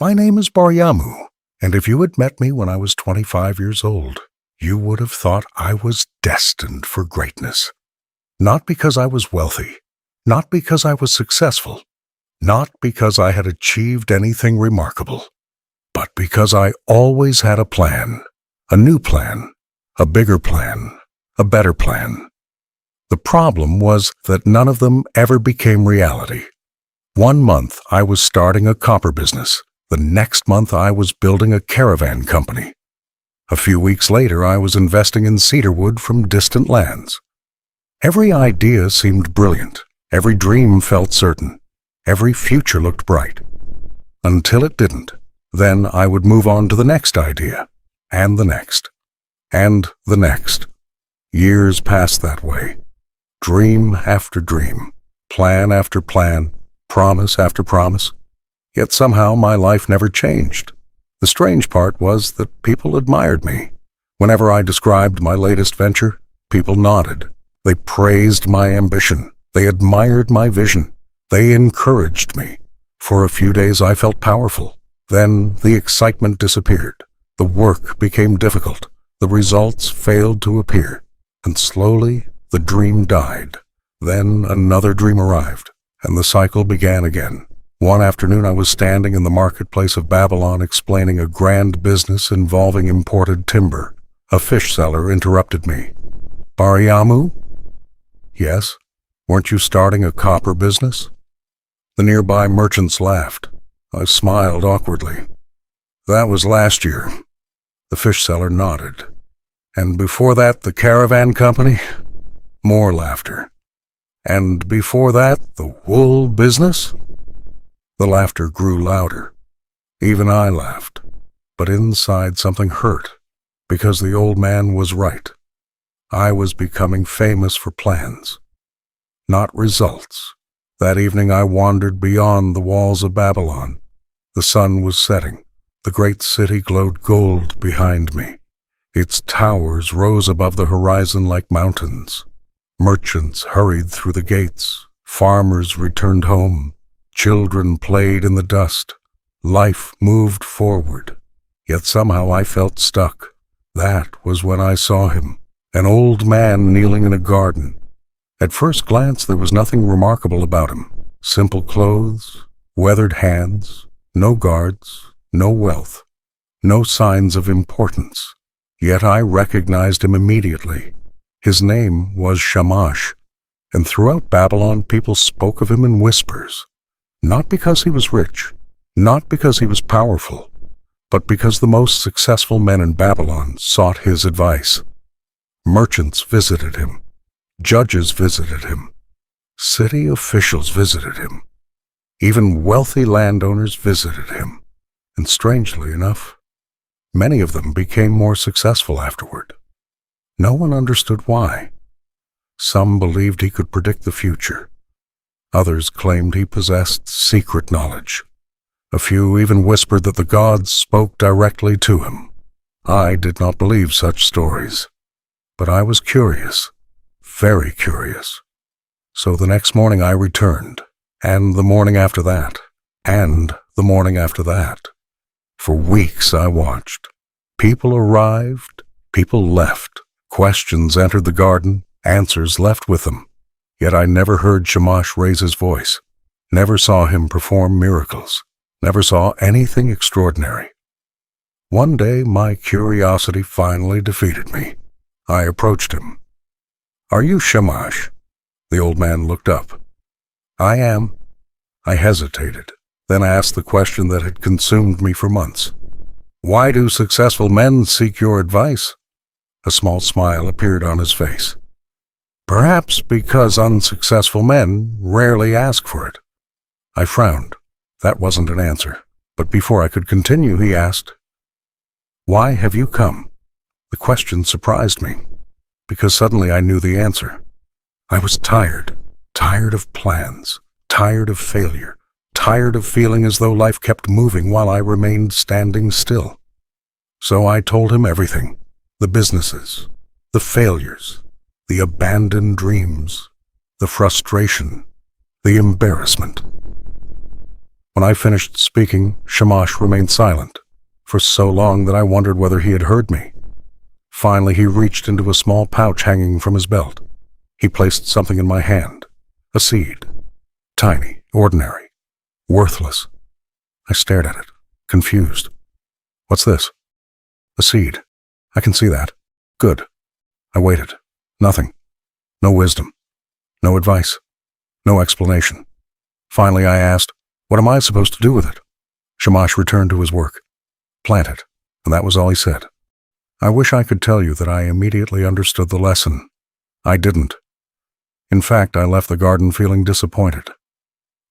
My name is Baryamu, and if you had met me when I was 25 years old, you would have thought I was destined for greatness. Not because I was wealthy, not because I was successful, not because I had achieved anything remarkable, but because I always had a plan, a new plan, a bigger plan, a better plan. The problem was that none of them ever became reality. 1 month I was starting a copper business. The next month I was building a caravan company. A few weeks later I was investing in cedarwood from distant lands. Every idea seemed brilliant. Every dream felt certain. Every future looked bright. Until it didn't. Then I would move on to the next idea, and the next, and the next. Years passed that way. Dream after dream, plan after plan, promise after promise. Yet somehow my life never changed. The strange part was that people admired me. Whenever I described my latest venture, people nodded. They praised my ambition. They admired my vision. They encouraged me. For a few days I felt powerful. Then the excitement disappeared. The work became difficult. The results failed to appear. And slowly the dream died. Then another dream arrived, and the cycle began again. One afternoon I was standing in the marketplace of Babylon explaining a grand business involving imported timber. A fish seller interrupted me. "Baryamu?" "Yes. Weren't you starting a copper business?" The nearby merchants laughed. I smiled awkwardly. "That was last year." The fish seller nodded. "And before that, the caravan company?" More laughter. "And before that, the wool business?" The laughter grew louder. Even I laughed. But inside something hurt, because the old man was right. I was becoming famous for plans, not results. That evening I wandered beyond the walls of Babylon. The sun was setting. The great city glowed gold behind me. Its towers rose above the horizon like mountains. Merchants hurried through the gates. Farmers returned home. Children played in the dust. Life moved forward. Yet somehow I felt stuck. That was when I saw him, an old man kneeling in a garden. At first glance there was nothing remarkable about him. Simple clothes, weathered hands, no guards, no wealth, no signs of importance. Yet I recognized him immediately. His name was Shamash, and throughout Babylon people spoke of him in whispers. Not because he was rich, not because he was powerful, but because the most successful men in Babylon sought his advice. Merchants visited him. Judges visited him. City officials visited him. Even wealthy landowners visited him. And strangely enough, many of them became more successful afterward. No one understood why. Some believed he could predict the future. Others claimed he possessed secret knowledge. A few even whispered that the gods spoke directly to him. I did not believe such stories. But I was curious, very curious. So the next morning I returned, and the morning after that, and the morning after that. For weeks I watched. People arrived, people left. Questions entered the garden, answers left with them. Yet I never heard Shamash raise his voice, never saw him perform miracles, never saw anything extraordinary. One day my curiosity finally defeated me. I approached him. "Are you Shamash?" The old man looked up. "I am." I hesitated, then asked the question that had consumed me for months. "Why do successful men seek your advice?" A small smile appeared on his face. "Perhaps because unsuccessful men rarely ask for it." I frowned. That wasn't an answer. But before I could continue, he asked, "Why have you come?" The question surprised me, because suddenly I knew the answer. I was tired of plans, tired of failure, tired of feeling as though life kept moving while I remained standing still. So I told him everything, the businesses, the failures, the abandoned dreams, the frustration, the embarrassment. When I finished speaking, Shamash remained silent, for so long that I wondered whether he had heard me. Finally, he reached into a small pouch hanging from his belt. He placed something in my hand, a seed, tiny, ordinary, worthless. I stared at it, confused. What's this? A seed. I can see that. Good. I waited. Nothing. No wisdom. No advice. No explanation. Finally, I asked, what am I supposed to do with it? Shamash returned to his work. Plant it. And that was all he said. I wish I could tell you that I immediately understood the lesson. I didn't. In fact, I left the garden feeling disappointed.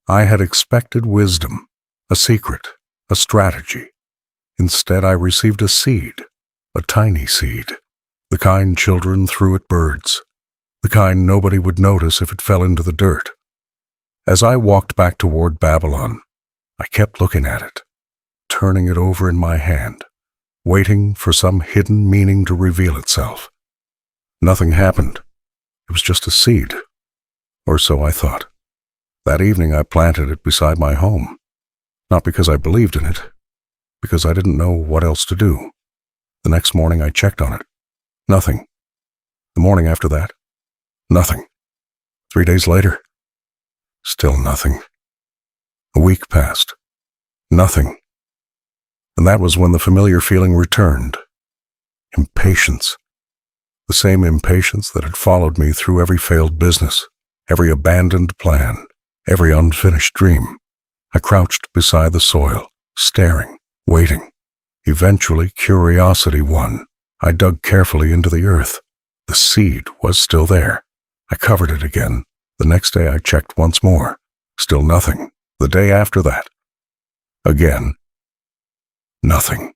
I had expected wisdom, a secret, a strategy. Instead, I received a seed, a tiny seed, the kind children threw at birds, the kind nobody would notice if it fell into the dirt. As I walked back toward Babylon, I kept looking at it, turning it over in my hand, waiting for some hidden meaning to reveal itself. Nothing happened. It was just a seed, or so I thought. That evening I planted it beside my home, not because I believed in it, because I didn't know what else to do. The next morning I checked on it. Nothing. The morning after that, nothing. 3 days later, still nothing. A week passed. Nothing. And that was when the familiar feeling returned. Impatience. The same impatience that had followed me through every failed business, every abandoned plan, every unfinished dream. I crouched beside the soil, staring, waiting. Eventually, curiosity won. I dug carefully into the earth. The seed was still there. I covered it again. The next day I checked once more. Still nothing. The day after that. Again. Nothing.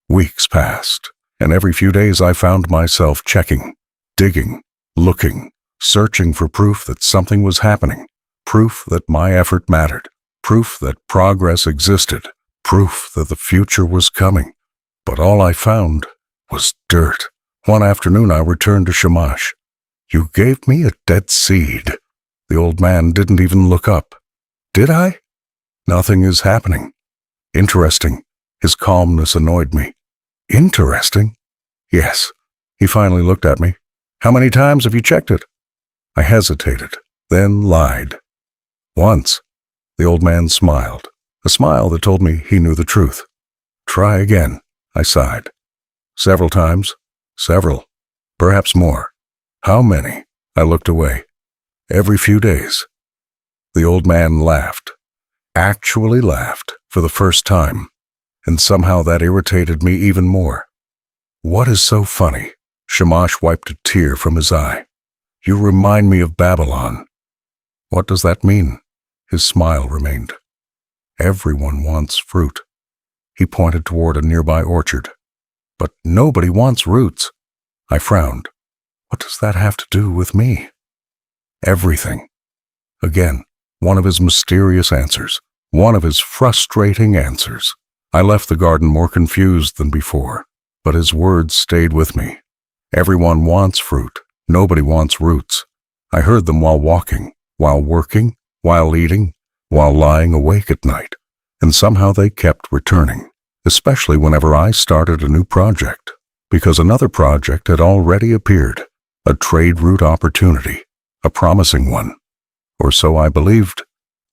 Weeks passed, and every few days I found myself checking, digging, looking, searching for proof that something was happening, proof that my effort mattered, proof that progress existed, proof that the future was coming. But all I found was dirt. One afternoon I returned to Shamash. You gave me a dead seed. The old man didn't even look up. Did I? Nothing is happening. Interesting. His calmness annoyed me. Interesting? Yes. He finally looked at me. How many times have you checked it? I hesitated, then lied. Once. The old man smiled, a smile that told me he knew the truth. Try again, I sighed. Several times. Several. Perhaps more. How many? I looked away. Every few days. The old man laughed. Actually laughed, for the first time. And somehow that irritated me even more. What is so funny? Shamash wiped a tear from his eye. You remind me of Babylon. What does that mean? His smile remained. Everyone wants fruit. He pointed toward a nearby orchard. But nobody wants roots. I frowned. What does that have to do with me? Everything. Again, one of his mysterious answers. One of his frustrating answers. I left the garden more confused than before, but his words stayed with me. Everyone wants fruit. Nobody wants roots. I heard them while walking, while working, while eating, while lying awake at night, and somehow they kept returning, especially whenever I started a new project, because another project had already appeared, a trade route opportunity, a promising one. Or so I believed.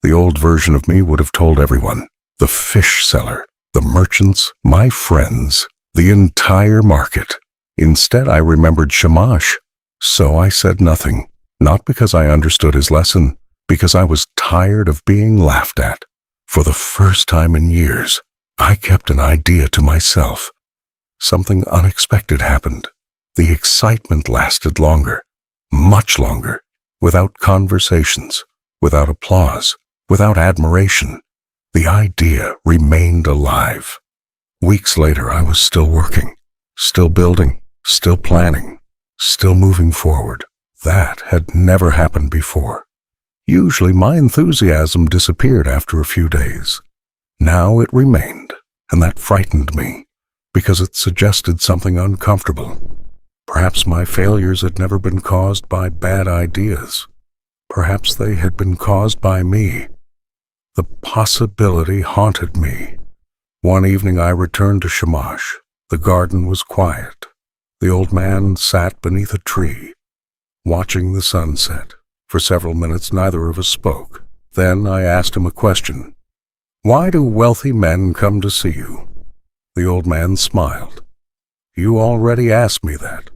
The old version of me would have told everyone, the fish seller, the merchants, my friends, the entire market. Instead, I remembered Shamash, so I said nothing, not because I understood his lesson, because I was tired of being laughed at. For the first time in years, I kept an idea to myself. Something unexpected happened. The excitement lasted longer, much longer, without conversations, without applause, without admiration. The idea remained alive. Weeks later, I was still working, still building, still planning, still moving forward. That had never happened before. Usually my enthusiasm disappeared after a few days. Now it remained, and that frightened me, because it suggested something uncomfortable. Perhaps my failures had never been caused by bad ideas. Perhaps they had been caused by me. The possibility haunted me. One evening I returned to Shamash. The garden was quiet. The old man sat beneath a tree, watching the sunset. For several minutes neither of us spoke. Then I asked him a question. "Why do wealthy men come to see you?" The old man smiled. "You already asked me that."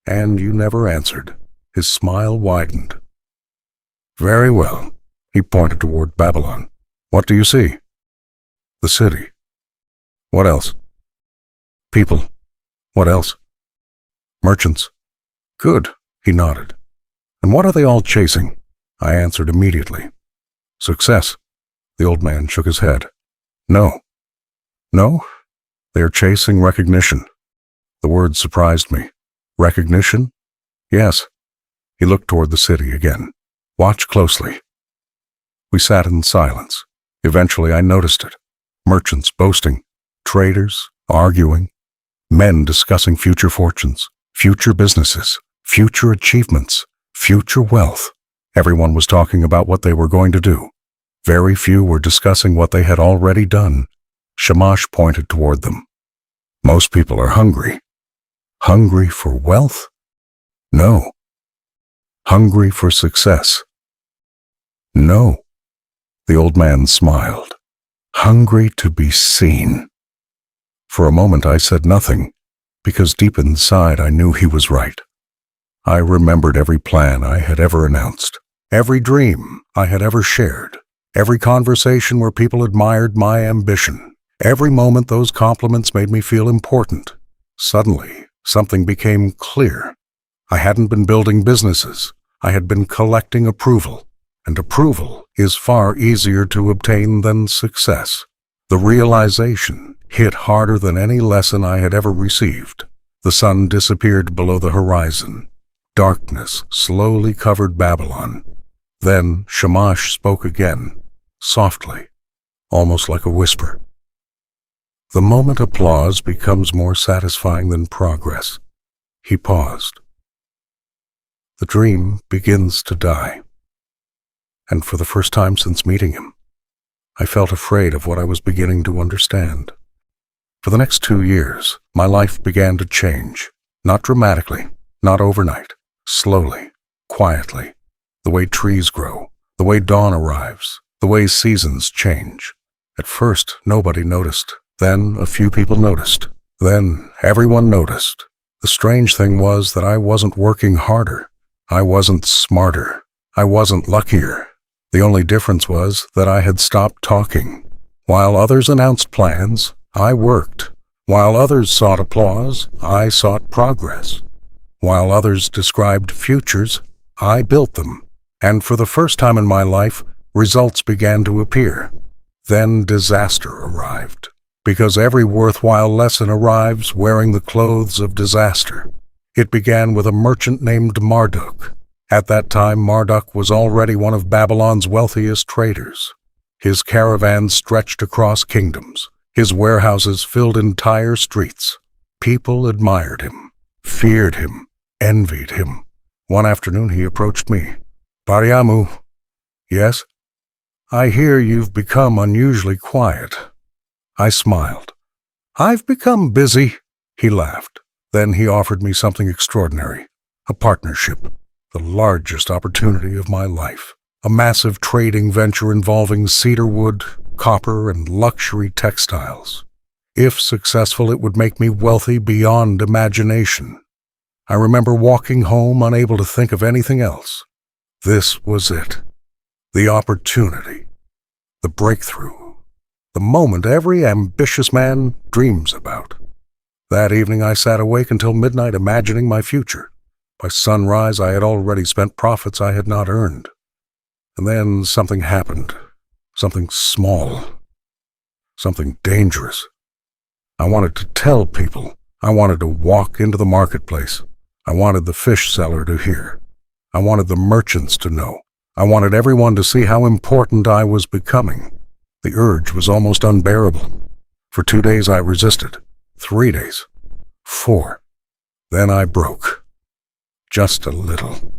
"And you never answered." His smile widened. "Very well." He pointed toward Babylon. "What do you see?" "The city." "What else?" "People." "What else?" "Merchants." "Good," he nodded. "And what are they all chasing?" I answered immediately. "Success." The old man shook his head. "No." "No? They are chasing recognition." The word surprised me. "Recognition?" "Yes." He looked toward the city again. "Watch closely." We sat in silence. Eventually I noticed it. Merchants boasting, traders arguing, men discussing future fortunes, future businesses, future achievements, future wealth. Everyone was talking about what they were going to do. Very few were discussing what they had already done. Shamash pointed toward them. "Most people are hungry." "Hungry for wealth?" "No." "Hungry for success?" "No." The old man smiled. "Hungry to be seen." For a moment I said nothing, because deep inside I knew he was right. I remembered every plan I had ever announced, every dream I had ever shared, every conversation where people admired my ambition, every moment those compliments made me feel important. Suddenly, something became clear. I hadn't been building businesses. I had been collecting approval, and approval is far easier to obtain than success. The realization hit harder than any lesson I had ever received. The sun disappeared below the horizon. Darkness slowly covered Babylon. Then Shamash spoke again, softly, almost like a whisper. "The moment applause becomes more satisfying than progress." He paused. "The dream begins to die." And for the first time since meeting him, I felt afraid of what I was beginning to understand. For the next 2 years, my life began to change. Not dramatically, not overnight. Slowly, quietly. The way trees grow, the way dawn arrives, the way seasons change. At first, nobody noticed. Then a few people noticed. Then everyone noticed. The strange thing was that I wasn't working harder. I wasn't smarter. I wasn't luckier. The only difference was that I had stopped talking. While others announced plans, I worked. While others sought applause, I sought progress. While others described futures, I built them. And for the first time in my life, results began to appear. Then disaster arrived, because every worthwhile lesson arrives wearing the clothes of disaster. It began with a merchant named Marduk. At that time, Marduk was already one of Babylon's wealthiest traders. His caravans stretched across kingdoms. His warehouses filled entire streets. People admired him, feared him, envied him. One afternoon he approached me. "Baryamu." "Yes?" "I hear you've become unusually quiet." I smiled. "I've become busy." He laughed. Then he offered me something extraordinary. A partnership. The largest opportunity of my life. A massive trading venture involving cedar wood, copper, and luxury textiles. If successful, it would make me wealthy beyond imagination. I remember walking home unable to think of anything else. This was it. The opportunity. The breakthrough. The moment every ambitious man dreams about. That evening I sat awake until midnight imagining my future. By sunrise I had already spent profits I had not earned. And then something happened. Something small. Something dangerous. I wanted to tell people. I wanted to walk into the marketplace. I wanted the fish seller to hear. I wanted the merchants to know. I wanted everyone to see how important I was becoming. The urge was almost unbearable. For 2 days I resisted. 3 days. 4. Then I broke. Just a little.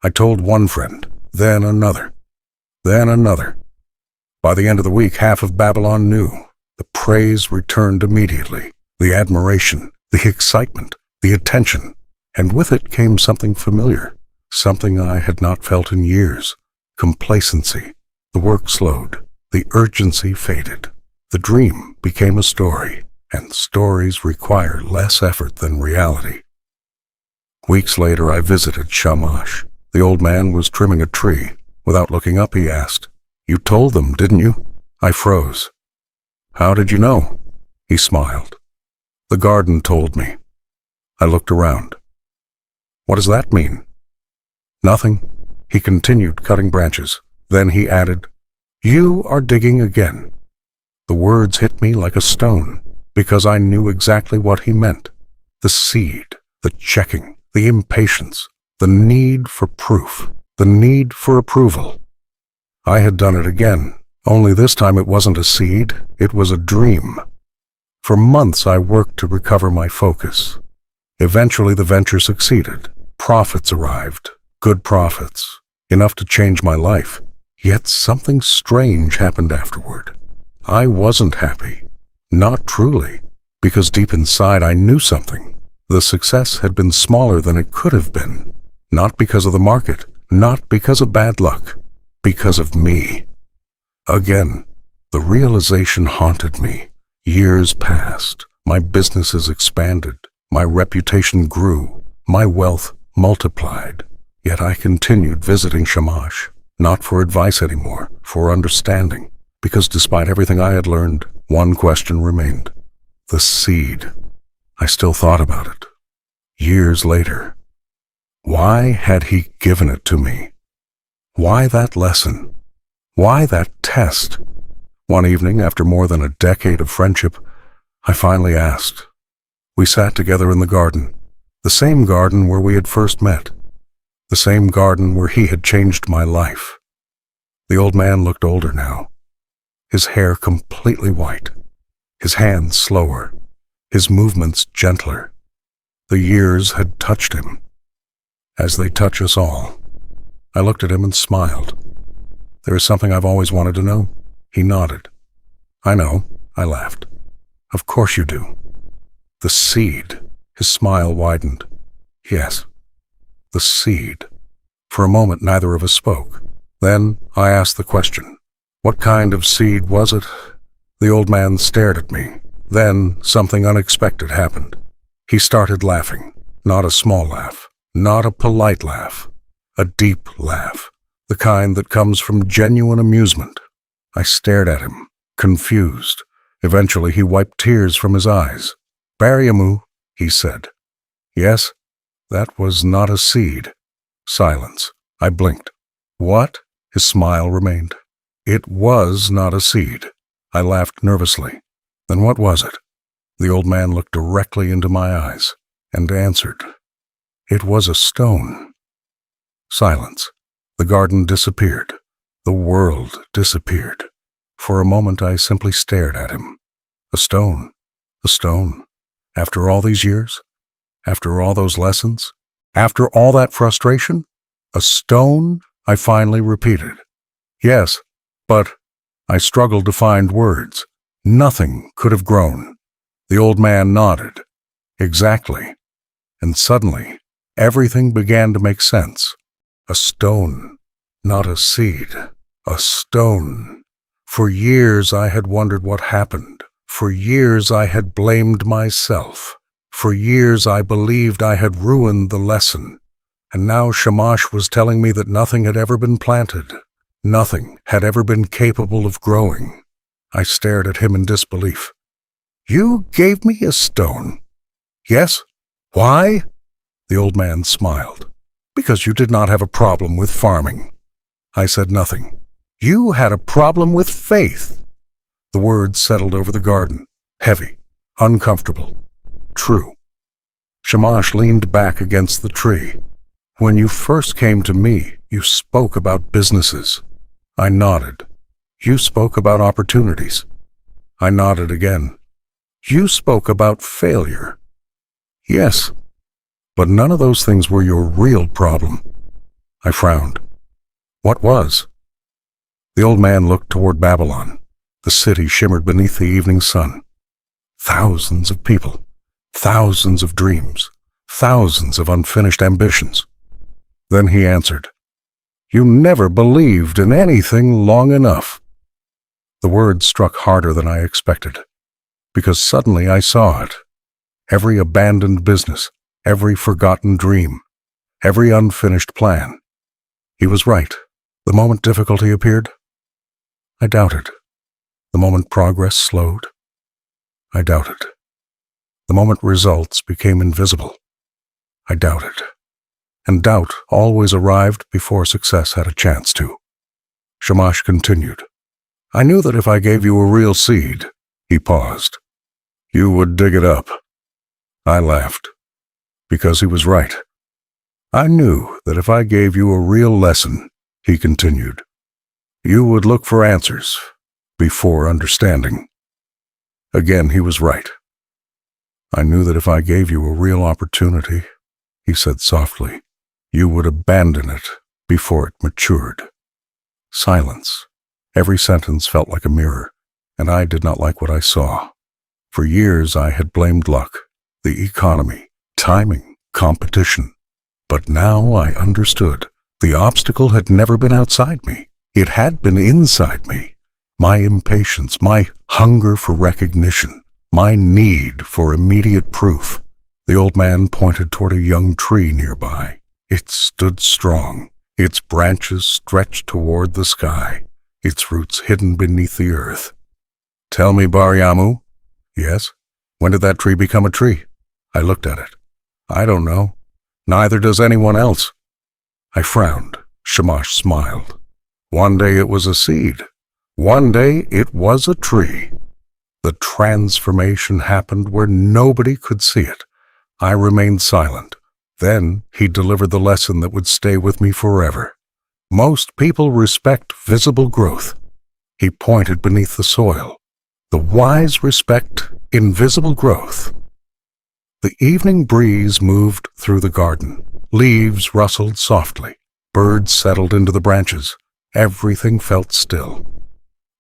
I told one friend, then another, then another. By the end of the week, half of Babylon knew. The praise returned immediately, the admiration, the excitement, the attention, and with it came something familiar, something I had not felt in years: complacency. The work slowed, the urgency faded. The dream became a story, and stories require less effort than reality. Weeks later, I visited Shamash. The old man was trimming a tree. Without looking up, he asked, "You told them, didn't you?" I froze. "How did you know?" He smiled. "The garden told me." I looked around. "What does that mean?" "Nothing." He continued cutting branches. Then he added, "You are digging again." The words hit me like a stone, because I knew exactly what he meant. The seed, the checking, the impatience, the need for proof, the need for approval. I had done it again, only this time it wasn't a seed, it was a dream. For months I worked to recover my focus. Eventually the venture succeeded. Profits arrived, good profits, enough to change my life. Yet something strange happened afterward. I wasn't happy. Not truly, because deep inside I knew something. The success had been smaller than it could have been. Not because of the market, not because of bad luck, because of me. Again, the realization haunted me. Years passed. My businesses expanded. My reputation grew. My wealth multiplied. Yet I continued visiting Shamash, not for advice anymore, for understanding. Because despite everything I had learned, one question remained. The seed. I still thought about it. Years later. Why had he given it to me? Why that lesson? Why that test? One evening, after more than a decade of friendship, I finally asked. We sat together in the garden, the same garden where we had first met, the same garden where he had changed my life. The old man looked older now, his hair completely white, his hands slower, his movements gentler. The years had touched him, as they touch us all. I looked at him and smiled. "There is something I've always wanted to know." He nodded. "I know," I laughed. "Of course you do." "The seed." His smile widened. "Yes, the seed." For a moment, neither of us spoke. Then I asked the question, "What kind of seed was it?" The old man stared at me. Then something unexpected happened. He started laughing, not a small laugh, not a polite laugh, a deep laugh, the kind that comes from genuine amusement. I stared at him, confused. Eventually he wiped tears from his eyes. "Baryamu," he said. "Yes?" "That was not a seed." Silence. I blinked. "What?" His smile remained. "It was not a seed." I laughed nervously. "Then what was it?" The old man looked directly into my eyes and answered. "It was a stone." Silence. The garden disappeared. The world disappeared. For a moment I simply stared at him. A stone. A stone. After all these years? After all those lessons? After all that frustration? A stone? I finally repeated. "Yes, but..." I struggled to find words. Nothing could have grown. The old man nodded. "Exactly." And suddenly, everything began to make sense. A stone, not a seed. A stone. For years I had wondered what happened. For years I had blamed myself. For years I believed I had ruined the lesson. And now Shamash was telling me that nothing had ever been planted. Nothing had ever been capable of growing. I stared at him in disbelief. "You gave me a stone?" "Yes." "Why?" The old man smiled. "Because you did not have a problem with farming." I said nothing. "You had a problem with faith." The words settled over the garden, heavy, uncomfortable, true. Shamash leaned back against the tree. "When you first came to me, you spoke about businesses." I nodded. "You spoke about opportunities." I nodded again. "You spoke about failure." "Yes, but none of those things were your real problem." I frowned. "What was?" The old man looked toward Babylon. The city shimmered beneath the evening sun. Thousands of people, thousands of dreams, thousands of unfinished ambitions. Then he answered, "You never believed in anything long enough." The words struck harder than I expected, because suddenly I saw it. Every abandoned business, every forgotten dream, every unfinished plan. He was right. The moment difficulty appeared, I doubted. The moment progress slowed, I doubted. The moment results became invisible, I doubted. And doubt always arrived before success had a chance to. Shamash continued, "I knew that if I gave you a real seed," he paused, "you would dig it up." I laughed, because he was right. "I knew that if I gave you a real lesson," he continued, "you would look for answers before understanding." Again, he was right. "I knew that if I gave you a real opportunity," he said softly, "you would abandon it before it matured." Silence. Every sentence felt like a mirror, and I did not like what I saw. For years I had blamed luck, the economy, timing, competition. But now I understood. The obstacle had never been outside me. It had been inside me. My impatience, my hunger for recognition, my need for immediate proof. The old man pointed toward a young tree nearby. It stood strong, its branches stretched toward the sky, its roots hidden beneath the earth. "Tell me, Baryamu." "Yes?" "When did that tree become a tree?" I looked at it. "I don't know. Neither does anyone else." I frowned. Shamash smiled. "One day it was a seed. One day it was a tree." The transformation happened where nobody could see it. I remained silent. Then he delivered the lesson that would stay with me forever. Most people respect visible growth. He pointed beneath the soil. The wise respect invisible growth. The evening breeze moved through the garden. Leaves rustled softly. Birds settled into the branches. Everything felt still.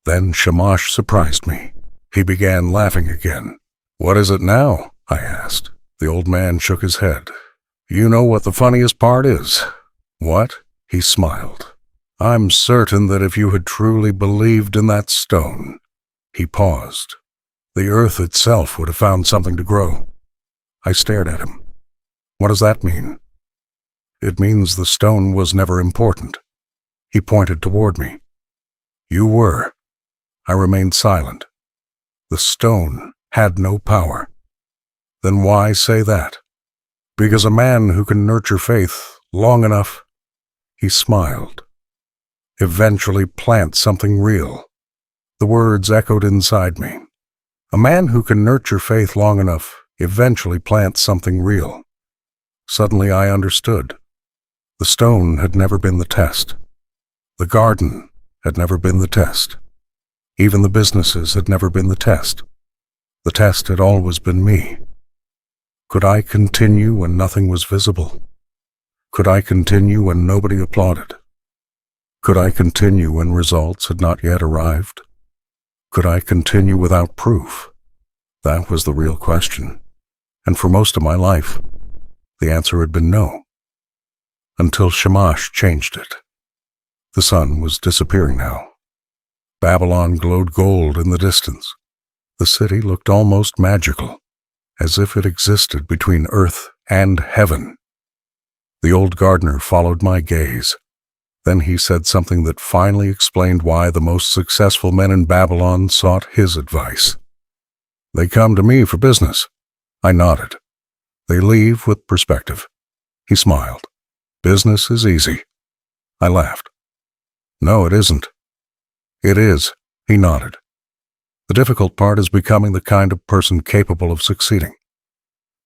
Then Shamash surprised me. He began laughing again. "What is it now?" I asked. The old man shook his head. "You know what the funniest part is?" "What?" He smiled. "I'm certain that if you had truly believed in that stone..." He paused. "The earth itself would have found something to grow." I stared at him. "What does that mean?" "It means the stone was never important." He pointed toward me. "You were." I remained silent. "The stone had no power." "Then why say that?" "Because a man who can nurture faith long enough," he smiled, "eventually plants something real." The words echoed inside me. A man who can nurture faith long enough eventually plants something real. Suddenly I understood. The stone had never been the test. The garden had never been the test. Even the businesses had never been the test. The test had always been me. Could I continue when nothing was visible? Could I continue when nobody applauded? Could I continue when results had not yet arrived? Could I continue without proof? That was the real question. And for most of my life, the answer had been no. Until Shamash changed it. The sun was disappearing now. Babylon glowed gold in the distance. The city looked almost magical, as if it existed between earth and heaven. The old gardener followed my gaze. Then he said something that finally explained why the most successful men in Babylon sought his advice. "They come to me for business." I nodded. "They leave with perspective." He smiled. "Business is easy." I laughed. "No, it isn't." "It is." He nodded. "The difficult part is becoming the kind of person capable of succeeding."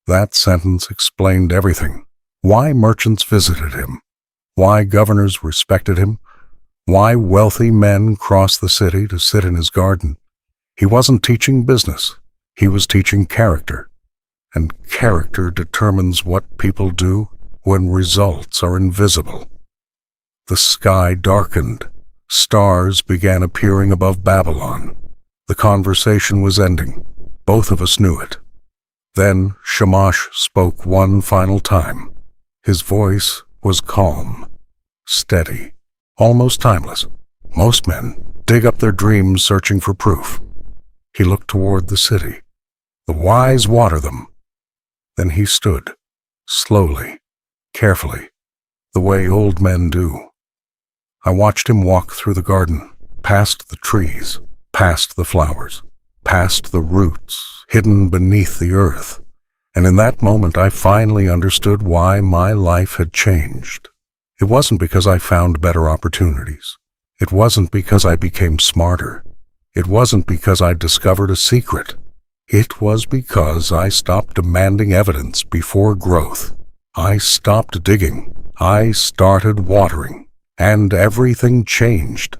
That sentence explained everything. Why merchants visited him. Why governors respected him. Why wealthy men crossed the city to sit in his garden. He wasn't teaching business. He was teaching character. And character determines what people do when results are invisible. The sky darkened. Stars began appearing above Babylon. The conversation was ending. Both of us knew it. Then Shamash spoke one final time. His voice was calm, steady, almost timeless. Most men dig up their dreams searching for proof. He looked toward the city. The wise water them. Then he stood, slowly, carefully, the way old men do. I watched him walk through the garden, past the trees, past the flowers, past the roots hidden beneath the earth. And in that moment I finally understood why my life had changed. It wasn't because I found better opportunities. It wasn't because I became smarter. It wasn't because I discovered a secret. It was because I stopped demanding evidence before growth. I stopped digging. I started watering. And everything changed.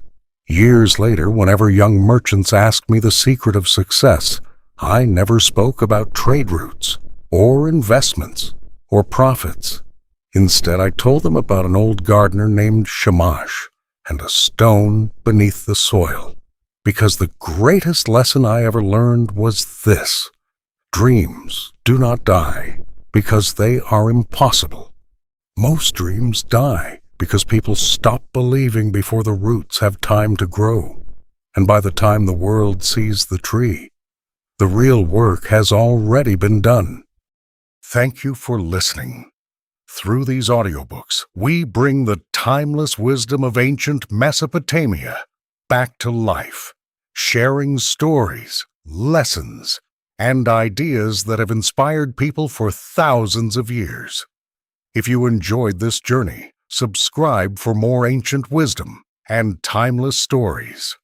Years later, whenever young merchants asked me the secret of success, I never spoke about trade routes, or investments, or profits. Instead, I told them about an old gardener named Shamash and a stone beneath the soil. Because the greatest lesson I ever learned was this: dreams do not die because they are impossible. Most dreams die because people stop believing before the roots have time to grow. And by the time the world sees the tree, the real work has already been done. Thank you for listening. Through these audiobooks, we bring the timeless wisdom of ancient Mesopotamia back to life, sharing stories, lessons, and ideas that have inspired people for thousands of years. If you enjoyed this journey, subscribe for more ancient wisdom and timeless stories.